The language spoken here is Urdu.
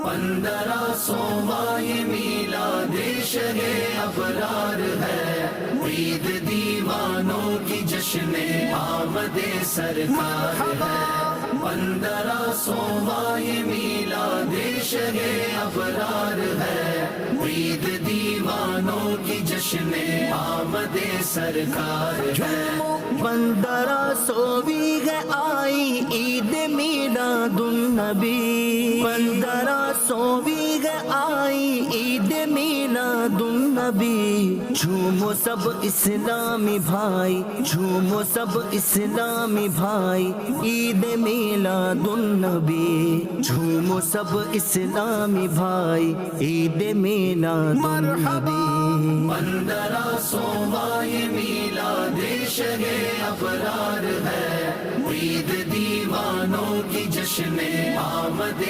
1500واں یہ میلاد شہ ابرار ہے، عید دیوانوں کی جشن آمد سرکار ہے۔ 1500واں یہ میلاد شہ ابرار ہے، عید دیوانوں کی جشن آمد سرکار ہے۔ 1500ویں ہے آئی عید میلاد النبی، 1500ویں ہے آئی عید میلاد النبی۔ جھومو سب اسلامی بھائی، جھومو سب اسلامی بھائی، عید میلاد النبی۔ جھومو سب اسلامی بھائی، عید میلاد النبی۔ 1500واں یہ میلاد شہ ابرار ہے، عید دیوانوں کی جشن آمد